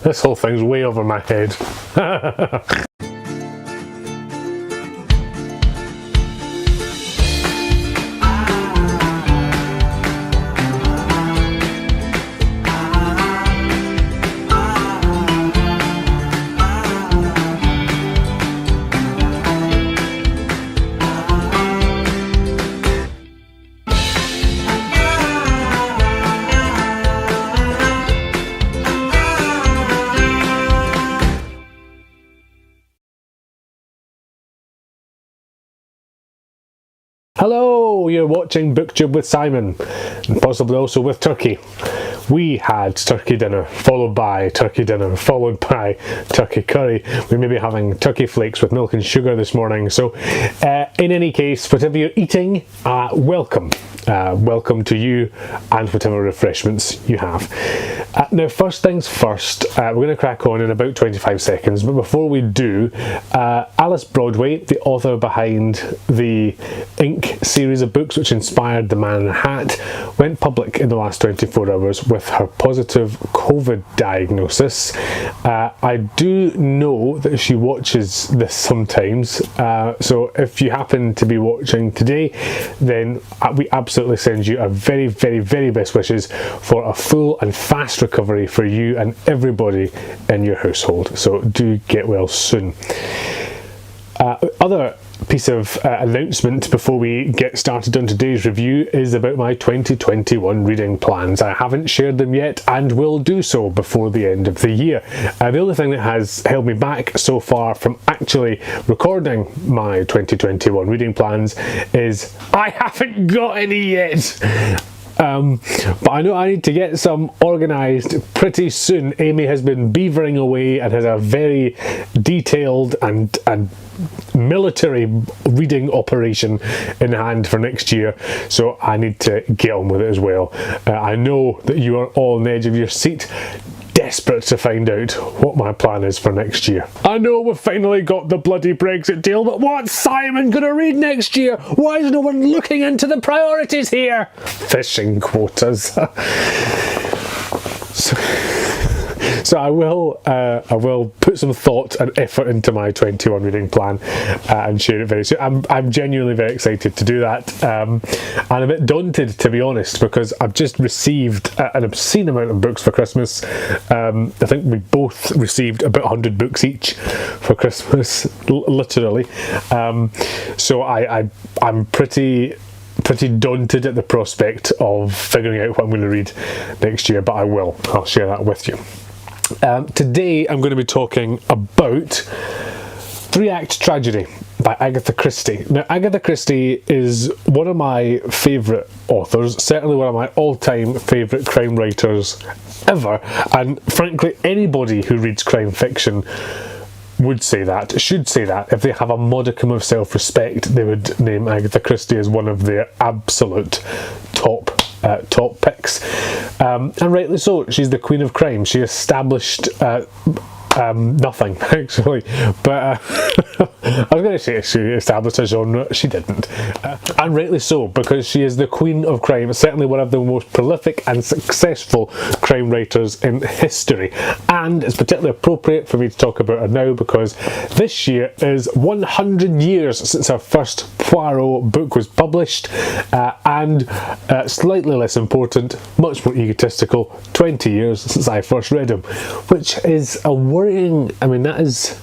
This whole thing's way over my head. Hello, you're watching BookTube with Simon, and possibly also with Turkey. We had turkey dinner, followed by turkey dinner, followed by turkey curry. We may be having turkey flakes with milk and sugar this morning. So in any case, whatever you're eating, welcome. Welcome to you and whatever refreshments you have. Now, first things first, we're going to crack on in about 25 seconds, but before we do, Alice Broadway, the author behind the Ink series of books which inspired The Man in the Hat, went public in the last 24 hours with her positive COVID diagnosis. I do know that she watches this sometimes, so if you happen to be watching today, then we absolutely send you our very, very, very best wishes for a full and fast recovery for you and everybody in your household. So do get well soon. Other piece of announcement before we get started on today's review is about my 2021 reading plans. I haven't shared them yet and will do so before the end of the year. The only thing that has held me back so far from actually recording my 2021 reading plans is I haven't got any yet. But I know I need to get some organised pretty soon. Amy has been beavering away and has a very detailed and military reading operation in hand for next year, so I need to get on with it as well. I know that you are all on the edge of your seat, desperate to find out what my plan is for next year. I know we've finally got the bloody Brexit deal, but what's Simon gonna read next year? Why is no one looking into the priorities here? Fishing quotas. So I will put some thought and effort into my 21 reading plan and share it very soon. I'm genuinely very excited to do that, and a bit daunted, to be honest, because I've just received an obscene amount of books for Christmas. I think we both received about 100 books each for Christmas, literally. So I'm pretty daunted at the prospect of figuring out what I'm going to read next year, but I'll share that with you. Today I'm going to be talking about Three Act Tragedy by Agatha Christie. Now, Agatha Christie is one of my favourite authors, certainly one of my all-time favourite crime writers ever, and frankly anybody who reads crime fiction would say that, should say that. If they have a modicum of self-respect, they would name Agatha Christie as one of their absolute top picks, and rightly so. She's the queen of crime. She established nothing, actually, but I was going to say she established a genre. She didn't, and rightly so, because she is the queen of crime, certainly one of the most prolific and successful crime writers in history, and it's particularly appropriate for me to talk about her now because this year is 100 years since her first Poirot book was published, and slightly less important, much more egotistical, 20 years since I first read him, which is a worrying, I mean, that is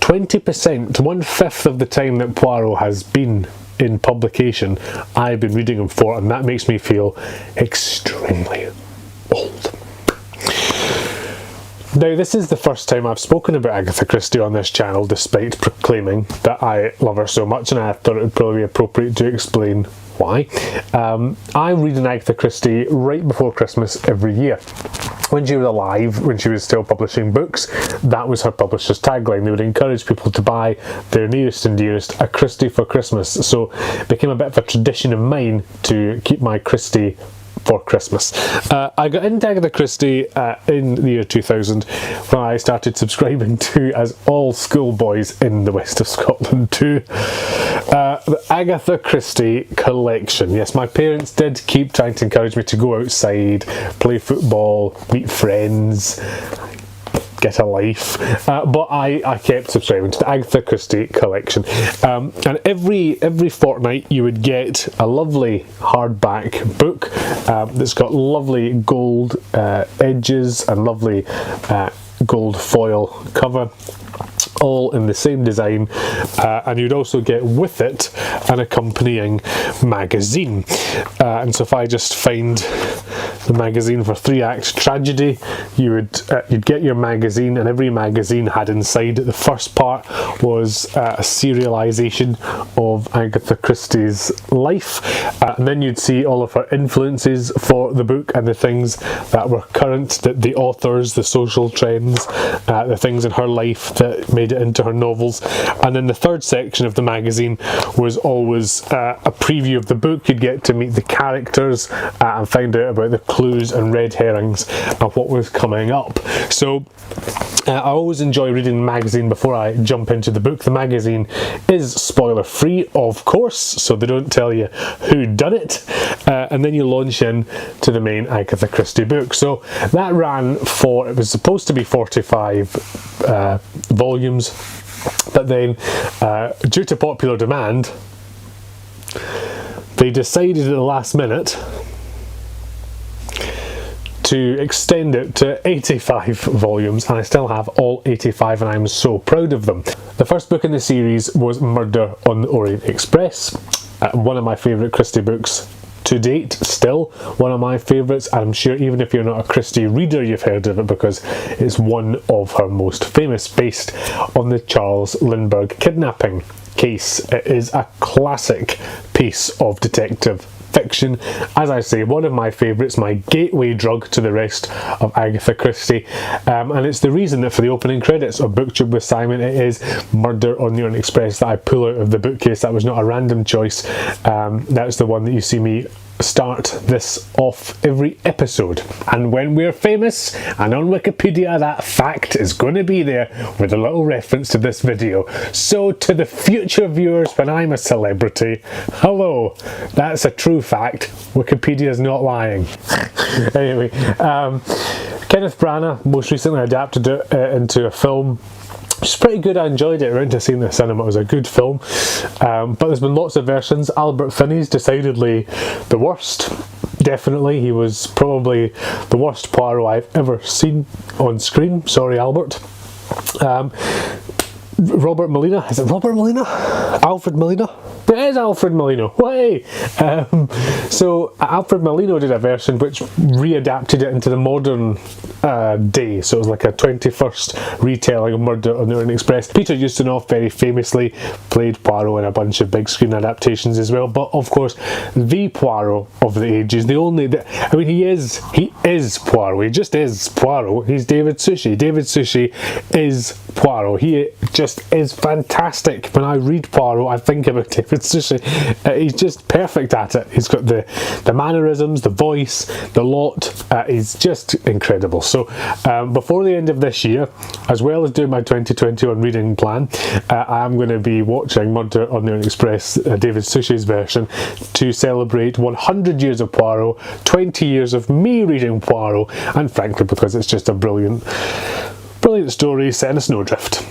20%, 1/5 of the time that Poirot has been in publication, I've been reading him for, and that makes me feel extremely old. Now, this is the first time I've spoken about Agatha Christie on this channel, despite proclaiming that I love her so much, and I thought it would probably be appropriate to explain why. I read an Agatha Christie right before Christmas every year. When she was alive, when she was still publishing books, that was her publisher's tagline. They would encourage people to buy their nearest and dearest a Christie for Christmas. So it became a bit of a tradition of mine to keep my Christie for Christmas. I got into Agatha Christie in the year 2000 when I started subscribing to, as all schoolboys in the west of Scotland do, the Agatha Christie collection. Yes, my parents did keep trying to encourage me to go outside, play football, meet friends. get a life. But I kept subscribing to the Agatha Christie collection, and every fortnight you would get a lovely hardback book that's got lovely gold edges and lovely gold foil cover, all in the same design, and you'd also get with it an accompanying magazine. And so if I just find the magazine for 3 Acts Tragedy, you'd get your magazine, and every magazine had inside it, the first part was a serialization of Agatha Christie's life, and then you'd see all of her influences for the book and the things that were current, the authors, the social trends, the things in her life that made it into her novels. And then the third section of the magazine was always a preview of the book. You'd get to meet the characters and find out about the clues and red herrings of what was coming up. So I always enjoy reading the magazine before I jump into the book. The magazine is spoiler free, of course, so they don't tell you who done it, and then you launch in to the main Agatha Christie book. So that ran for, it was supposed to be 45 volumes, but then due to popular demand they decided at the last minute to extend it to 85 volumes, and I still have all 85 and I'm so proud of them. The first book in the series was Murder on the Orient Express, one of my favourite Christie books to date, still one of my favourites, and I'm sure even if you're not a Christie reader you've heard of it because it's one of her most famous, based on the Charles Lindbergh kidnapping case. It is a classic piece of detective fiction. As I say, one of my favourites, my gateway drug to the rest of Agatha Christie, and it's the reason that for the opening credits of BookTube with Simon it is Murder on the Orient Express that I pull out of the bookcase. That was not a random choice. That's the one that you see me start this off every episode, and when we're famous and on Wikipedia that fact is going to be there with a little reference to this video. So to the future viewers, when I'm a celebrity, hello, that's a true fact. Wikipedia is not lying. Anyway, Kenneth Branagh most recently adapted it into a film. It's pretty good. I enjoyed it. I went to see it in the cinema. It was a good film, but there's been lots of versions. Albert Finney's decidedly the worst. Definitely, he was probably the worst Poirot I've ever seen on screen. Sorry, Albert. Robert Molina, is it Robert Molina? Alfred Molina? It is Alfred Molina, way! So Alfred Molina did a version which readapted it into the modern day, so it was like a 21st retelling of Murder on the Orient Express. Peter Ustinov very famously played Poirot in a bunch of big screen adaptations as well, but of course the Poirot of the ages, the only, I mean he is Poirot, he just is Poirot. He's David Suchet. David Suchet is Poirot. He just is fantastic. When I read Poirot I think about David Suchet. He's just perfect at it. He's got the mannerisms, the voice, the lot. He's just incredible. So before the end of this year, as well as doing my 2021 reading plan, I am going to be watching Murder on the Orient Express, David Suchet's version, to celebrate 100 years of Poirot, 20 years of me reading Poirot, and frankly because it's just a brilliant story set in a snowdrift.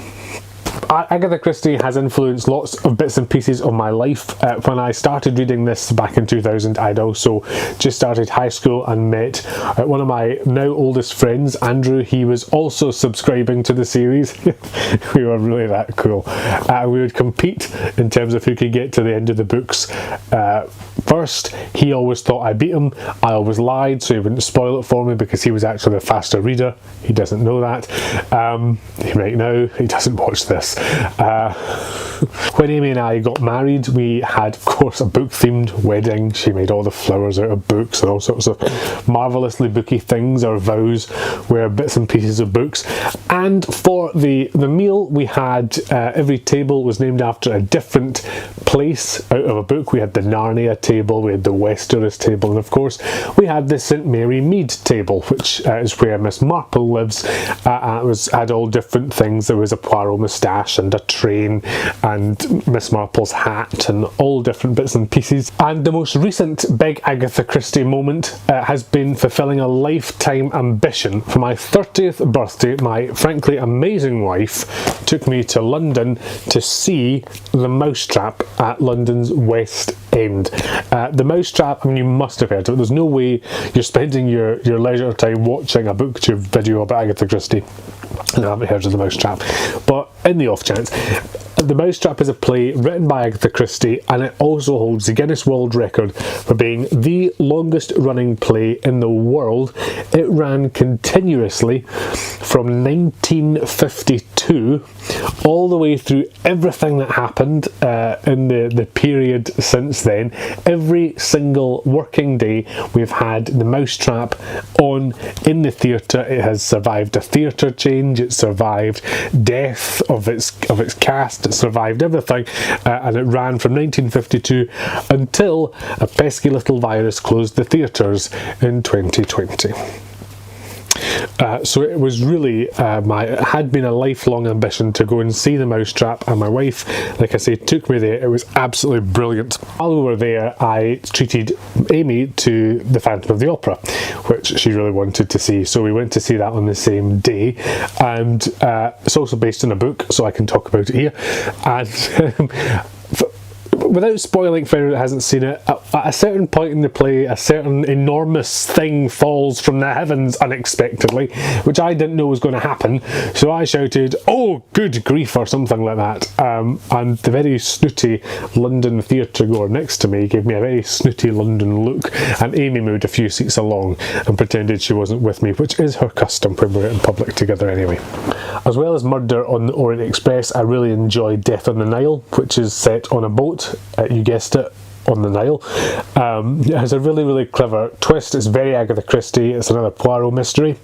Agatha Christie has influenced lots of bits and pieces of my life. When I started reading this back in 2000, I'd also just started high school and met one of my now oldest friends, Andrew. He was also subscribing to the series. We were really that cool. We would compete in terms of who could get to the end of the books first. He always thought I beat him. I always lied so he wouldn't spoil it for me because he was actually a faster reader. He doesn't know that. Right now, he doesn't watch this. When Amy and I got married, we had, of course, a book-themed wedding. She made all the flowers out of books and all sorts of marvellously booky things. Our vows were bits and pieces of books. And for the meal, we had every table was named after a different place out of a book. We had the Narnia table, we had the Westeros table, and of course we had the St Mary Mead table, which is where Miss Marple lives. It had all different things. There was a Poirot moustache, moustache and a train and Miss Marple's hat and all different bits and pieces. And the most recent big Agatha Christie moment has been fulfilling a lifetime ambition. For my 30th birthday, my frankly amazing wife took me to London to see The Mousetrap at London's West End. The Mousetrap, I mean, you must have heard of it. There's no way you're spending your leisure time watching a booktube video about Agatha Christie and I haven't heard of The Mousetrap. But in the off chance, The Mousetrap is a play written by Agatha Christie, and it also holds the Guinness World Record for being the longest running play in the world. It ran continuously from 1952 all the way through everything that happened in the period since then. Every single working day we've had The Mousetrap on in the theatre. It has survived a theatre change, it survived death of its cast, it survived everything, and it ran from 1952 until a pesky little virus closed the theatres in 2020. So it was really it had been a lifelong ambition to go and see The Mousetrap, and my wife, like I say, took me there. It was absolutely brilliant. While we were there, I treated Amy to The Phantom of the Opera, which she really wanted to see, so we went to see that on the same day. And it's also based on a book, so I can talk about it here. And without spoiling for anyone that hasn't seen it, at a certain point in the play, a certain enormous thing falls from the heavens unexpectedly, which I didn't know was going to happen, so I shouted, "Oh, good grief," or something like that, and the very snooty London theatre goer next to me gave me a very snooty London look, and Amy moved a few seats along and pretended she wasn't with me, which is her custom when we're in public together anyway. As well as Murder on the Orient Express, I really enjoyed Death on the Nile, which is set on a boat, you guessed it, on the Nile. It has a really, really clever twist. It's very Agatha Christie. It's another Poirot mystery.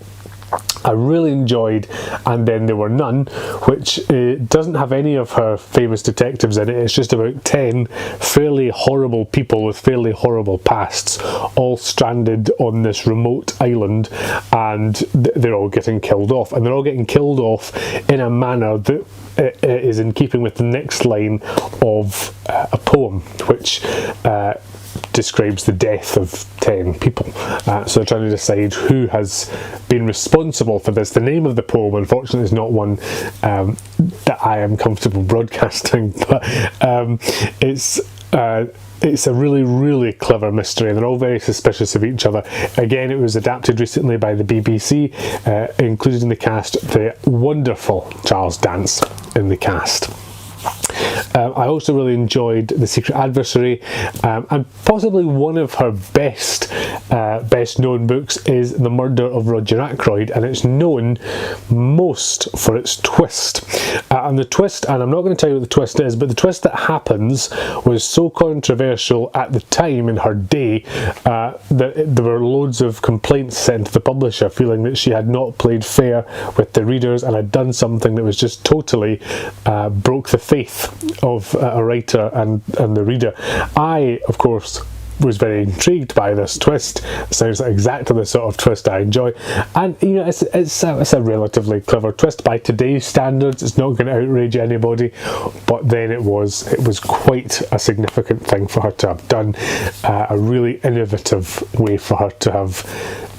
I really enjoyed And Then There Were None, which doesn't have any of her famous detectives in it. It's just about 10 fairly horrible people with fairly horrible pasts, all stranded on this remote island, and they're all getting killed off. And they're all getting killed off in a manner that is in keeping with the next line of a poem, which describes the death of 10 people. So they're trying to decide who has been responsible for this. The name of the poem, unfortunately, is not one that I am comfortable broadcasting, but it's a really, really clever mystery, and they're all very suspicious of each other. Again, it was adapted recently by the BBC, included in the cast the wonderful Charles Dance in the cast. I also really enjoyed The Secret Adversary, and possibly one of her best known books is The Murder of Roger Ackroyd, and it's known most for its twist. And the twist, and I'm not going to tell you what the twist is, but the twist that happens was so controversial at the time in her day that there were loads of complaints sent to the publisher feeling that she had not played fair with the readers and had done something that was just totally broke the faith of a writer and the reader. I, of course, was very intrigued by this twist. It sounds like exactly the sort of twist I enjoy, and you know, it's a relatively clever twist by today's standards. It's not going to outrage anybody, but then it was quite a significant thing for her to have done, a really innovative way for her to have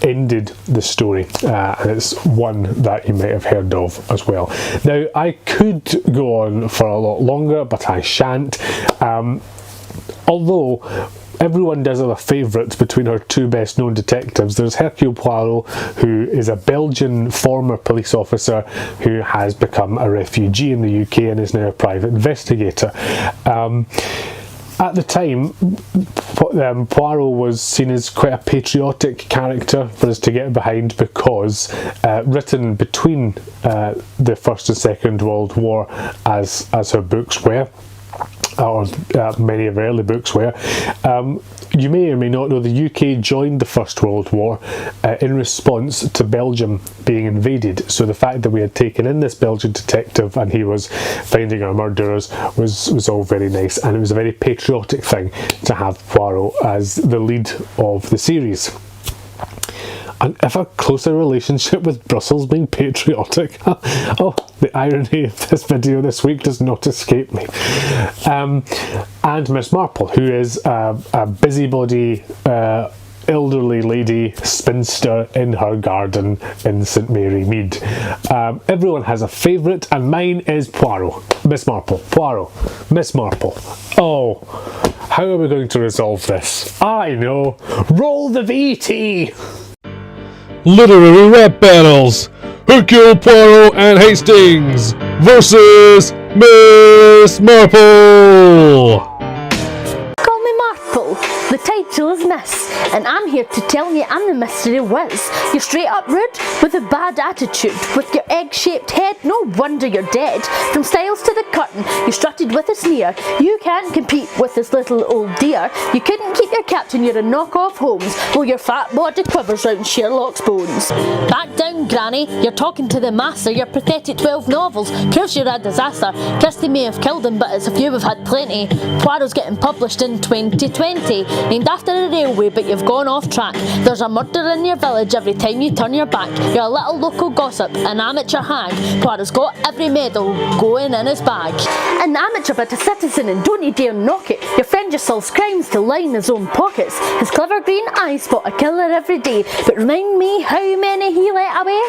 ended the story, and it's one that you might have heard of as well. Now, I could go on for a lot longer, but I shan't, although everyone does have a favourite between her two best known detectives. There's Hercule Poirot, who is a Belgian former police officer who has become a refugee in the UK and is now a private investigator. At the time, Poirot was seen as quite a patriotic character for us to get behind, because written between the First and Second World War, as her books were, or many of her early books were. You may or may not know the UK joined the First World War in response to Belgium being invaded. So the fact that we had taken in this Belgian detective and he was finding our murderers was all very nice, and it was a very patriotic thing to have Poirot as the lead of the series. an ever closer relationship with Brussels being patriotic. Oh, the irony of this video this week does not escape me. And Miss Marple, who is a busybody, elderly lady spinster in her garden in St Mary Mead. Everyone has a favourite, and mine is Poirot. Miss Marple. Poirot. Miss Marple. Oh, how are we going to resolve this? I know. Roll the VT! Literary rap battles. Hercule Poirot and Hastings versus Miss Marple. Call me Marple, the title is Miss, and I'm here to tell you I'm the mystery whiz. You're straight up rude, with a bad attitude, with your egg-shaped head, no wonder you're dead. From Styles to the curtain, you strutted with a sneer. You can't compete with this little old dear. You couldn't keep your captain, you're a knock-off Holmes, while your fat body quivers round Sherlock's bones. Back down, Granny, you're talking to the master, your pathetic 12 novels proves you're a disaster. Christie may have killed him, but as a few have had plenty. Poirot's getting published in 2020, named after a railway, but you've gone off track. There's a murder in your village every time you turn your back. You're a little local gossip, an amateur hag. Poirot's got every medal going in his bag. An amateur but a citizen, and don't you dare knock it. Your friend just solves crimes to line his own pockets. His clever green eyes spot a killer every day, but remind me how many he let away?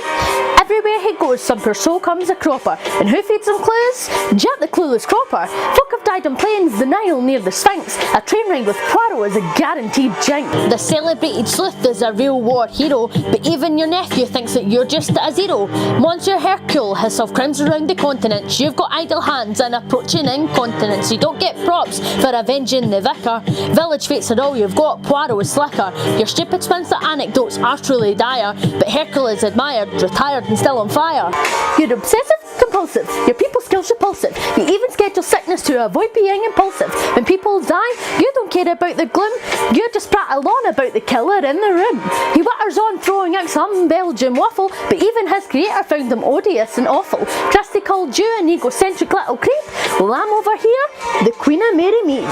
Everywhere he goes, some poor soul comes a cropper, and who feeds him clues? Jack the clueless cropper. Folk have died on plains, the Nile near the Sphinx. A train ride with Poirot is a guaranteed jink. The celebrated sleuth is a real war hero, but even your nephew thinks that you're just a zero. Monsieur Hercule has solved crimes around the continent. You've got idle hands and approaching incontinence. You don't get props for avenging the vicar. Village fates are all you've got, Poirot is slicker. Your stupid Spencer anecdotes are truly dire, but Hercule is admired, retired and still on fire. You're obsessive compulsive, your people skills repulsive. You even schedule sickness to avoid being impulsive. When people die, you don't care about the gloom. You just prattle on about the killer in the room. He witters on throwing out some Belgian waffle, but even his creator found them odious and awful. Christie called you an egocentric little creep. Well, I'm over here, the Queen of Mary Mead.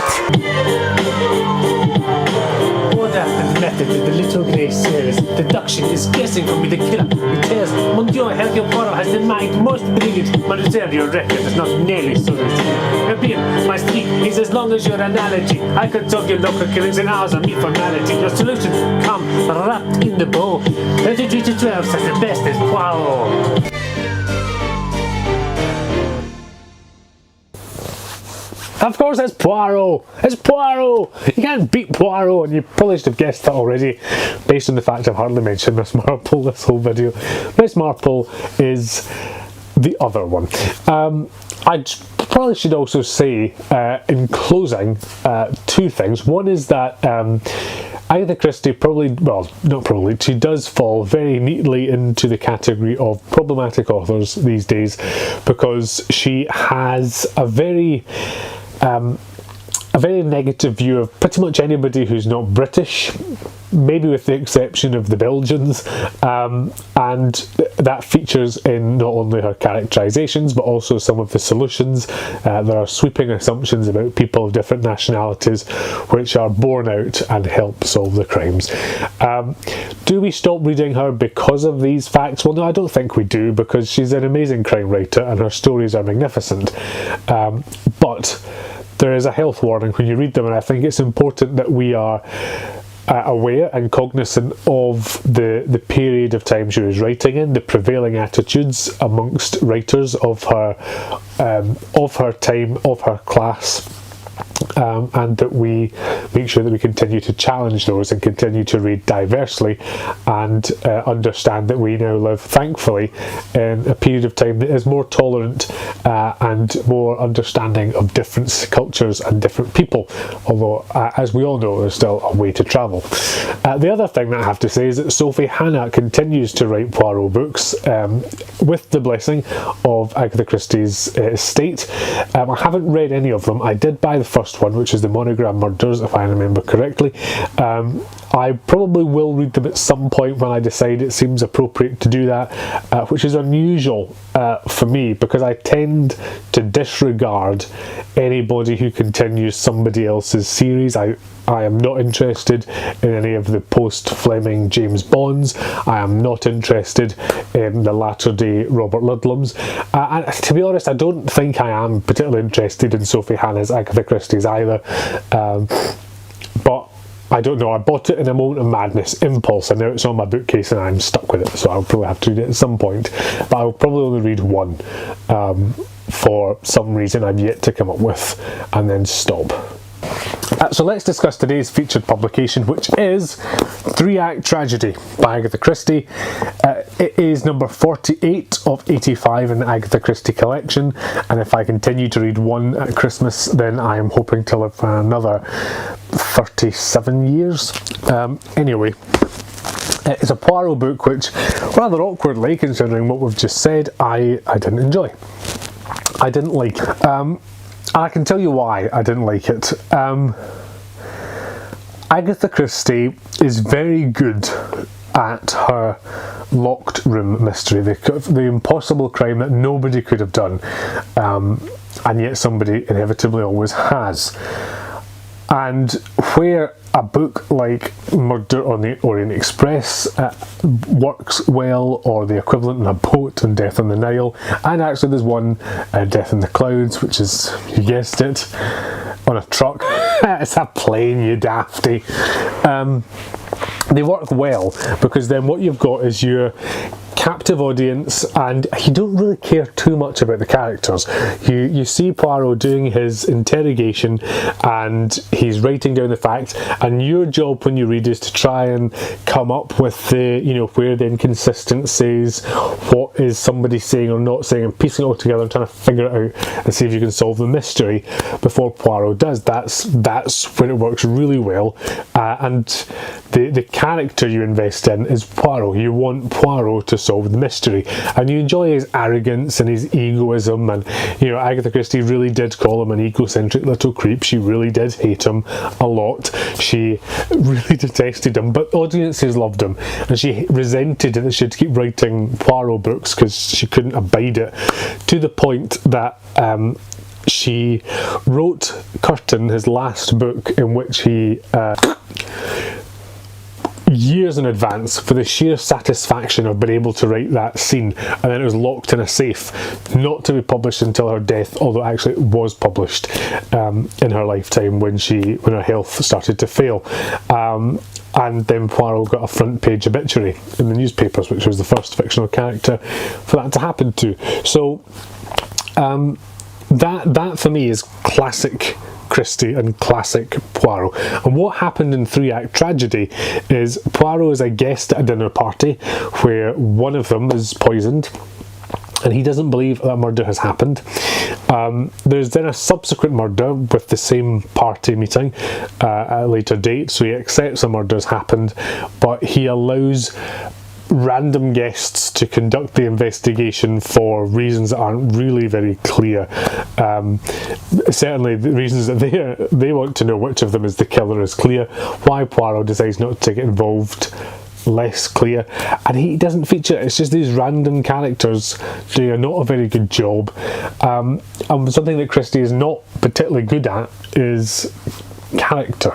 Order and method of the little grey series. Deduction is guessing from me the killer. It tells Monsieur Hercule Poirot has the mind most brilliant, but reserve your record is not nearly so easy. Repeat, my streak is as long as your analogy. I could solve your local killings in hours on mere formality. Your solution come wrapped in the bow. 33 to 12 says the best is Poirot. Of course it's Poirot! It's Poirot! You can't beat Poirot, and you probably should have guessed that already based on the fact I've hardly mentioned Miss Marple this whole video. Miss Marple is the other one. I probably should also say in closing two things. One is that Agatha Christie she does fall very neatly into the category of problematic authors these days, because she has a very negative view of pretty much anybody who's not British, maybe with the exception of the Belgians, and that features in not only her characterizations but also some of the solutions. There are sweeping assumptions about people of different nationalities which are borne out and help solve the crimes. Do we stop reading her because of these facts? Well, no, I don't think we do, because she's an amazing crime writer and her stories are magnificent, but there is a health warning when you read them, and I think it's important that we are aware and cognizant of the period of time she was writing in, the prevailing attitudes amongst writers of her time, of her class, and that we make sure that we continue to challenge those and continue to read diversely, and understand that we now live, thankfully, in a period of time that is more tolerant and more understanding of different cultures and different people, although as we all know, there's still a way to travel. The other thing that I have to say is that Sophie Hannah continues to write Poirot books with the blessing of Agatha Christie's estate. I haven't read any of them. I did buy the first first one, which is the Monogram Murders, if I remember correctly. I probably will read them at some point when I decide it seems appropriate to do that, which is unusual for me, because I tend to disregard anybody who continues somebody else's series. I am not interested in any of the post-Fleming James Bonds. I am not interested in the latter-day Robert Ludlums. And to be honest, I don't think I am particularly interested in Sophie Hannah's Agatha Christie's either. But I don't know, I bought it in a moment of madness, impulse, and now it's on my bookcase and I'm stuck with it, so I'll probably have to read it at some point. But I'll probably only read one for some reason I'm yet to come up with, and then stop. So let's discuss today's featured publication, which is 3-Act Tragedy by Agatha Christie. It is number 48 of 85 in the Agatha Christie collection, and if I continue to read one at Christmas, then I am hoping to live for another 37 years. Anyway, it's a Poirot book which, rather awkwardly, considering what we've just said, I didn't enjoy. I didn't like it. I can tell you why I didn't like it. Agatha Christie is very good at her locked room mystery, the impossible crime that nobody could have done, and yet somebody inevitably always has. And where a book like Murder on the Orient Express works well, or the equivalent in a boat in Death on the Nile, and actually there's one, Death in the Clouds, which is, you guessed it, on a truck. It's a plane, you dafty. They work well, because then what you've got is your captive audience, and you don't really care too much about the characters. You see Poirot doing his interrogation, and he's writing down the facts, and your job when you read is to try and come up with the, where the inconsistencies, what is somebody saying or not saying, and piecing it all together and trying to figure it out and see if you can solve the mystery before Poirot does. That's when it works really well, and the character you invest in is Poirot. You want Poirot to solve the mystery, and you enjoy his arrogance and his egoism, and Agatha Christie really did call him an egocentric little creep. She really did hate him a lot. She really detested him, but audiences loved him, and she resented that she had to keep writing Poirot books because she couldn't abide it, to the point that she wrote Curtin, his last book, in which he years in advance, for the sheer satisfaction of being able to write that scene, and then it was locked in a safe, not to be published until her death, although actually it was published in her lifetime when her health started to fail. And then Poirot got a front page obituary in the newspapers, which was the first fictional character for that to happen to. So that for me is classic Christie and classic Poirot. And what happened in 3-Act Tragedy is Poirot is a guest at a dinner party where one of them is poisoned, and he doesn't believe that murder has happened. There's then a subsequent murder with the same party meeting at a later date, so he accepts a murder has happened, but he allows random guests to conduct the investigation for reasons that aren't really very clear. Certainly the reasons that they want to know which of them is the killer is clear. Why Poirot decides not to get involved, less clear, and he doesn't feature. It's just these random characters doing not a very good job, and something that Christie is not particularly good at is character,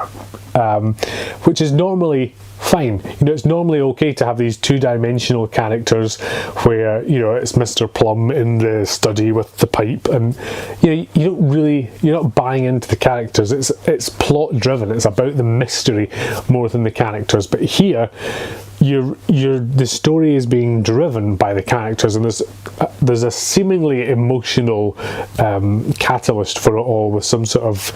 which is normally fine. It's normally okay to have these two-dimensional characters where it's Mr. Plum in the study with the pipe, and you're not buying into the characters. It's plot driven. It's about the mystery more than the characters. But here, the story is being driven by the characters, and there's a seemingly emotional catalyst for it all, with some sort of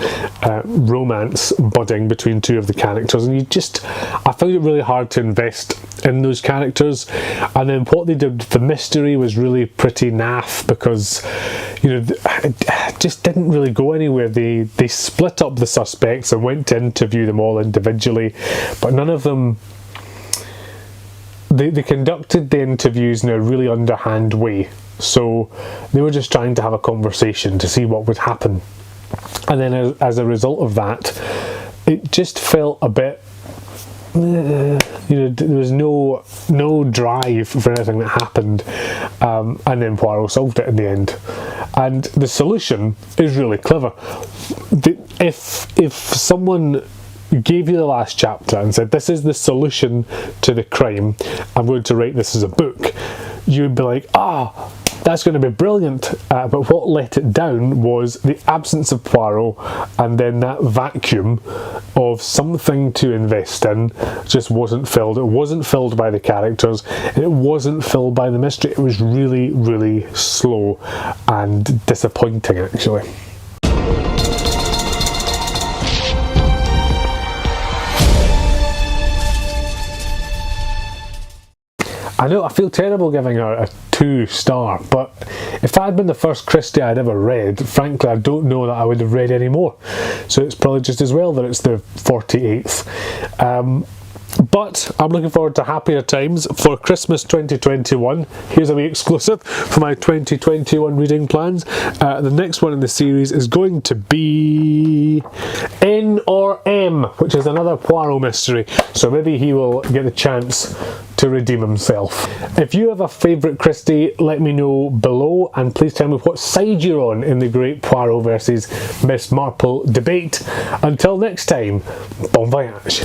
romance budding between two of the characters, and I found it really hard to invest in those characters. And then what they did with the mystery was really pretty naff, because it just didn't really go anywhere. They split up the suspects and went to interview them all individually, but none of them. They conducted the interviews in a really underhand way, so they were just trying to have a conversation to see what would happen And then as a result of that, it just felt a bit, there was no drive for anything that happened, and then Poirot solved it in the end. And the solution is really clever. If someone gave you the last chapter and said, this is the solution to the crime, I'm going to write this as a book, you would be like, that's going to be brilliant. But what let it down was the absence of Poirot, and then that vacuum of something to invest in just wasn't filled. It wasn't filled by the characters, and it wasn't filled by the mystery. It was really, really slow and disappointing, actually. I know, I feel terrible giving her a 2-star, but if that had been the first Christie I'd ever read, frankly I don't know that I would have read any more. So it's probably just as well that it's the 48th. But I'm looking forward to happier times for Christmas 2021. Here's a wee exclusive for my 2021 reading plans. The next one in the series is going to be N or M, which is another Poirot mystery. So maybe he will get the chance to redeem himself. If you have a favourite Christie, let me know below, and please tell me what side you're on in the great Poirot versus Miss Marple debate. Until next time, bon voyage.